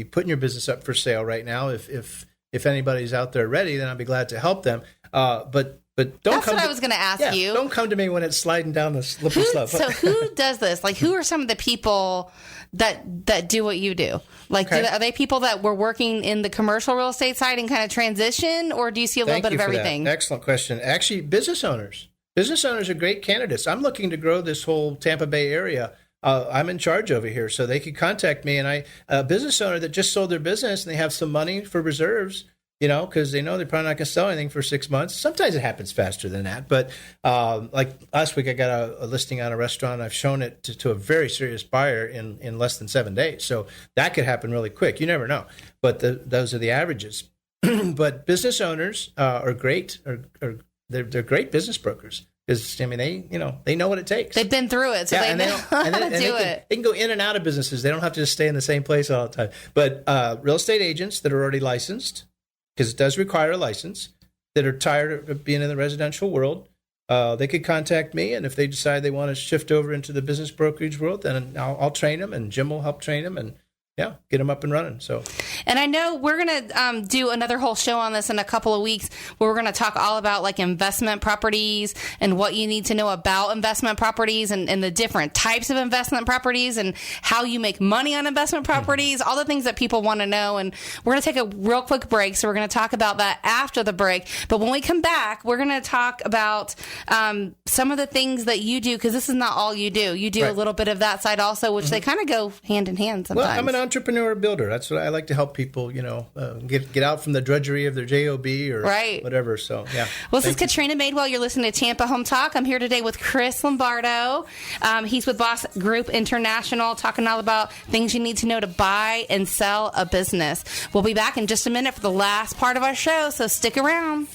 putting your business up for sale right now. If anybody's out there ready, then I'd be glad to help them. But don't That's what I was going to ask you. Don't come to me when it's sliding down the slippery slope. So who does this? Who are some of the people that do what you do? Are they people that were working in the commercial real estate side and kind of transition, or do you see a little bit of everything? That. Excellent question. Actually, business owners. Business owners are great candidates. I'm looking to grow this whole Tampa Bay area. I'm in charge over here, so they could contact me. And a business owner that just sold their business and they have some money for reserves, because they know they're probably not going to sell anything for 6 months. Sometimes it happens faster than that. But like last week, I got a listing on a restaurant. I've shown it to a very serious buyer in less than 7 days. So that could happen really quick. You never know. But those are the averages. But business owners are great. They're great business brokers. Because they know what it takes. They've been through it, so they know how to do it. They can go in and out of businesses. They don't have to just stay in the same place all the time. But real estate agents that are already licensed, because it does require a license, that are tired of being in the residential world, they could contact me. And if they decide they want to shift over into the business brokerage world, then I'll train them, and Jim will help train them, and get them up and running. So, and I know we're going to do another whole show on this in a couple of weeks, where we're going to talk all about like investment properties and what you need to know about investment properties and the different types of investment properties and how you make money on investment properties, all the things that people want to know. And we're going to take a real quick break. So we're going to talk about that after the break. But when we come back, we're going to talk about some of the things that you do, because this is not all you do. You do a little bit of that side also, which they kind of go hand in hand sometimes. Well, I'm an entrepreneur builder. That's what I like to help people, get out from the drudgery of their job or whatever. So, yeah. Well, this is Katrina Madewell. You're listening to Tampa Home Talk. I'm here today with Chris Lombardo. He's with Boss Group International, talking all about things you need to know to buy and sell a business. We'll be back in just a minute for the last part of our show, so stick around.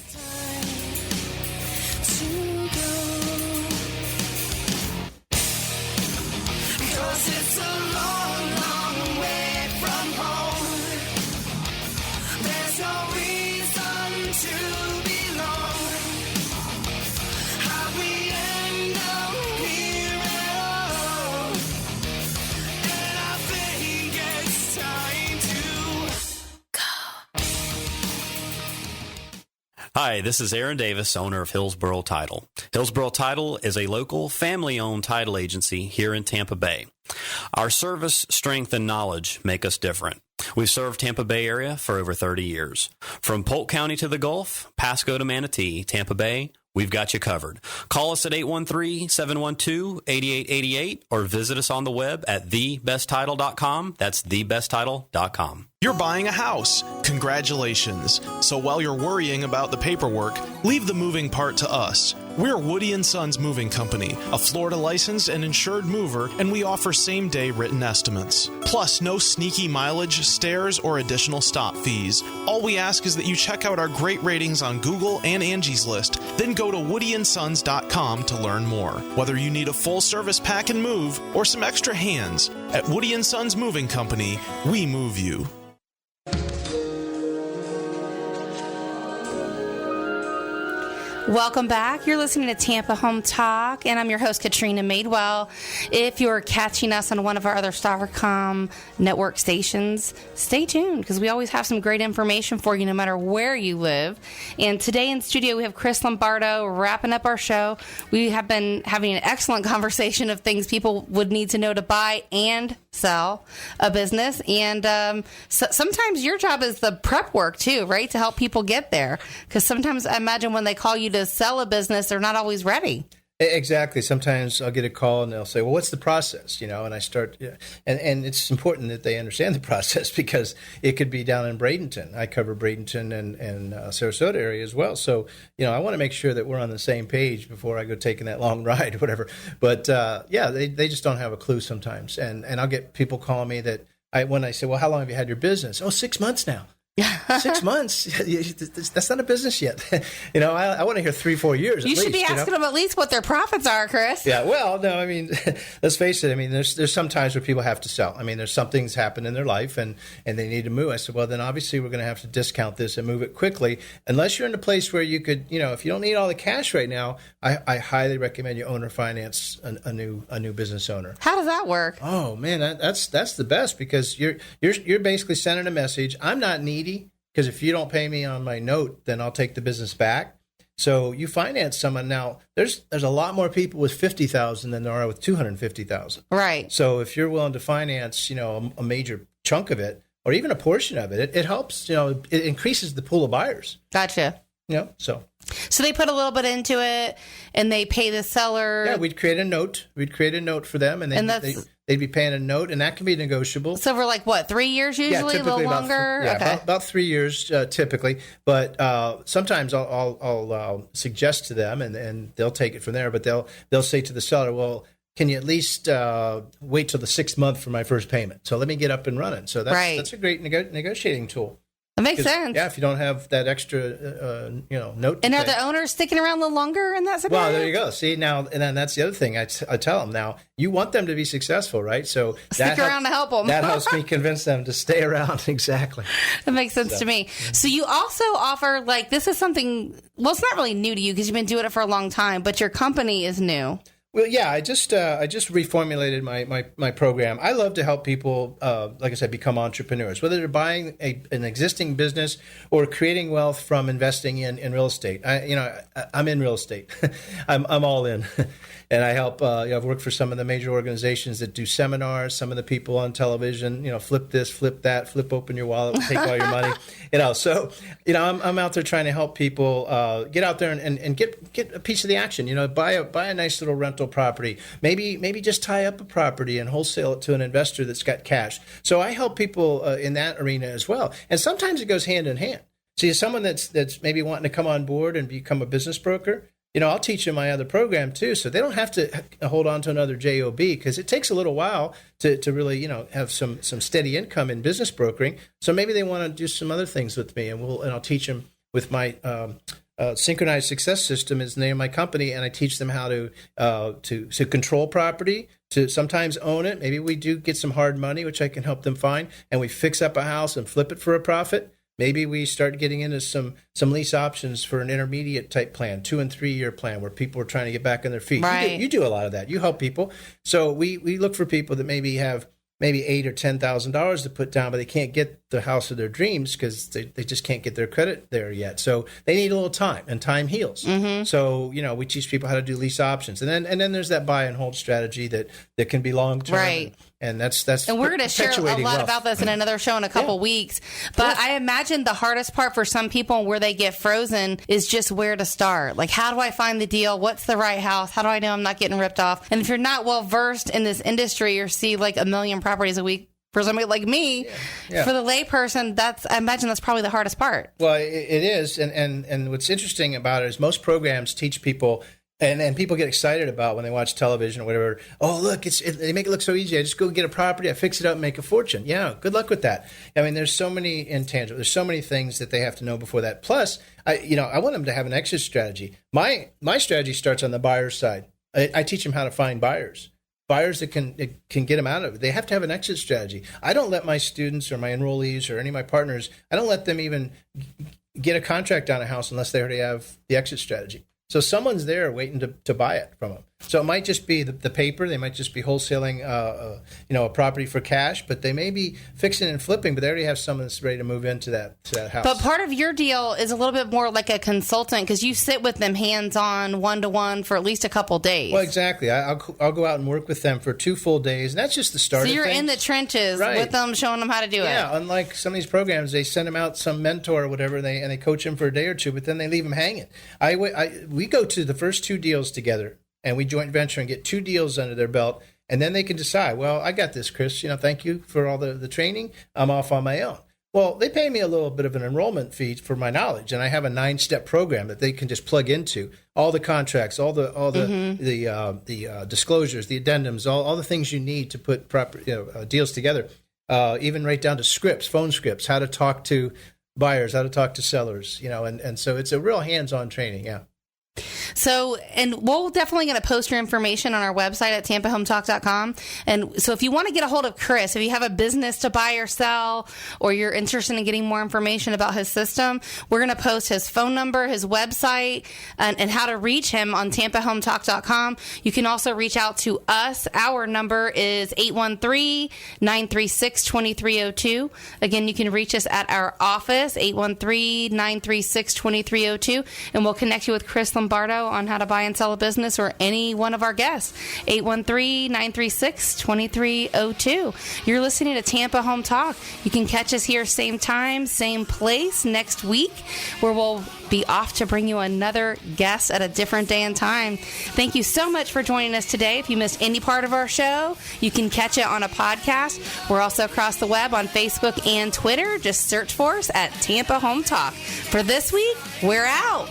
Hi, this is Aaron Davis, owner of Hillsborough Title. Hillsborough Title is a local family-owned title agency here in Tampa Bay. Our service, strength, and knowledge make us different. We've served Tampa Bay area for over 30 years. From Polk County to the Gulf, Pasco to Manatee, Tampa Bay, we've got you covered. Call us at 813-712-8888 or visit us on the web at thebesttitle.com. That's thebesttitle.com. You're buying a house. Congratulations. So while you're worrying about the paperwork, leave the moving part to us. We're Woody & Sons Moving Company, a Florida licensed and insured mover, and we offer same-day written estimates. Plus, no sneaky mileage, stairs, or additional stop fees. All we ask is that you check out our great ratings on Google and Angie's List, then go to woodyandsons.com to learn more. Whether you need a full-service pack and move or some extra hands, at Woody & Sons Moving Company, we move you. Welcome back. You're listening to Tampa Home Talk, and I'm your host, Katrina Madewell. If you're catching us on one of our other Starcom network stations, stay tuned, because we always have some great information for you no matter where you live. And today in studio, we have Chris Lombardo wrapping up our show. We have been having an excellent conversation of things people would need to know to buy and sell a business. And sometimes your job is the prep work too, right? To help people get there. Because sometimes I imagine when they call you to sell a business, they're not always ready. Exactly. Sometimes I'll get a call and they'll say, well, what's the process? And I start, and it's important that they understand the process, because it could be down in Bradenton. I cover Bradenton and Sarasota area as well. So, I want to make sure that we're on the same page before I go taking that long ride or whatever. But they just don't have a clue sometimes. And I'll get people calling me when I say, well, how long have you had your business? Oh, 6 months now. 6 months? That's not a business yet. I want to hear 3-4 years. You should be asking them at least what their profits are, Chris. Yeah, well, no, I mean, let's face it. I mean, there's some times where people have to sell. I mean, there's some things happen in their life and they need to move. I said, well, then obviously we're going to have to discount this and move it quickly. Unless you're in a place where you could, if you don't need all the cash right now, I highly recommend you owner finance a new business owner. How does that work? Oh man, that's the best, because you're basically sending a message. I'm not needy, because if you don't pay me on my note, then I'll take the business back. So you finance someone. Now there's a lot more people with $50,000 than there are with $250,000. Right. So if you're willing to finance, a major chunk of it, or even a portion of it, it helps. It increases the pool of buyers. Gotcha. So they put a little bit into it, and they pay the seller. Yeah, we'd create a note. We'd create a note for them, and they'd be paying a note, and that can be negotiable. So for 3 years usually, a little longer? About 3 years typically. But sometimes I'll suggest to them, and they'll take it from there. But they'll say to the seller, well, can you at least wait till the 6th month for my first payment? So let me get up and running. So that's a great negotiating tool. That makes sense. Yeah, if you don't have that extra, note. And are the owners sticking around a little longer in that scenario? Well, there you go. See, now, and then that's the other thing I tell them. Now, you want them to be successful, right? So stick around to help them. That helps me convince them to stay around. Exactly. That makes sense to me. So you also offer, this is something, well, it's not really new to you because you've been doing it for a long time, but your company is new. Well, yeah, I just reformulated my program. I love to help people, like I said, become entrepreneurs, whether they're buying an existing business or creating wealth from investing in real estate. I'm in real estate. I'm all in. And I help, I've worked for some of the major organizations that do seminars, some of the people on television, flip this, flip that, flip open your wallet, we'll take all your money. So, I'm out there trying to help people get out there and get a piece of the action, buy a nice little rental property, maybe just tie up a property and wholesale it to an investor that's got cash. So I help people in that arena as well. And sometimes it goes hand in hand. See, someone that's maybe wanting to come on board and become a business broker, I'll teach them my other program too, so they don't have to hold on to another job because it takes a little while to really, have some steady income in business brokering. So maybe they want to do some other things with me, and I'll teach them with my Synchronized Success System is the name of my company, and I teach them how to control property, to sometimes own it. Maybe we do get some hard money, which I can help them find, and we fix up a house and flip it for a profit. Maybe we start getting into some lease options for an intermediate type plan, 2 and 3 year plan where people are trying to get back on their feet. Right. You do a lot of that. You help people. So we look for people that maybe have $8,000 or $10,000 to put down, but they can't get the house of their dreams because they just can't get their credit there yet. So they need a little time, and time heals. Mm-hmm. So, we teach people how to do lease options. And then there's that buy and hold strategy that can be long term. Right. And that's and we're going to share a lot about this in another show in a couple weeks. But I imagine the hardest part for some people where they get frozen is just where to start. Like, how do I find the deal? What's the right house? How do I know I'm not getting ripped off? And if you're not well versed in this industry or see like a million properties a week for somebody like me, for the layperson, I imagine that's probably the hardest part. Well, it is. And what's interesting about it is most programs teach people. And people get excited about when they watch television or whatever. Oh, look, they make it look so easy. I just go get a property, I fix it up, and make a fortune. Yeah, good luck with that. I mean, there's so many intangibles. There's so many things that they have to know before that. Plus, I want them to have an exit strategy. My strategy starts on the buyer's side. I teach them how to find buyers that can get them out of it. They have to have an exit strategy. I don't let my students or my enrollees or any of my partners, I don't let them even get a contract on a house unless they already have the exit strategy. So someone's there waiting to buy it from them. So it might just be the paper. They might just be wholesaling, a property for cash, but they may be fixing and flipping, but they already have someone that's ready to move into that house. But part of your deal is a little bit more like a consultant because you sit with them hands-on, one-to-one for at least a couple days. Well, exactly. I'll go out and work with them for 2 full days, and that's just the start of things. So you're in the trenches with them, showing them how to do it. Yeah, unlike some of these programs, they send them out some mentor or whatever, and they coach them for a day or two, but then they leave them hanging. We go to the first 2 deals together, and we joint venture and get 2 deals under their belt, and then they can decide, well, I got this, Chris. Thank you for all the training. I'm off on my own. Well, they pay me a little bit of an enrollment fee for my knowledge, and I have a 9-step program that they can just plug into all the contracts, all the disclosures, the addendums, all the things you need to put proper deals together. Even right down to scripts, phone scripts, how to talk to buyers, how to talk to sellers. And so it's a real hands-on training. Yeah. So, and we're definitely going to post your information on our website at TampaHomeTalk.com. And so if you want to get a hold of Chris, if you have a business to buy or sell, or you're interested in getting more information about his system, we're going to post his phone number, his website, and how to reach him on TampaHomeTalk.com. You can also reach out to us. Our number is 813-936-2302. Again, you can reach us at our office, 813-936-2302, and we'll connect you with Chris Lombardo on how to buy and sell a business, or any one of our guests. 813-936-2302. You're listening to Tampa Home Talk. You can catch us here same time, same place next week, where we'll be off to bring you another guest at a different day and time. Thank you so much for joining us today. If you missed any part of our show, you can catch it on a podcast. We're also across the web on Facebook and Twitter. Just search for us at Tampa Home Talk. For this week, we're out.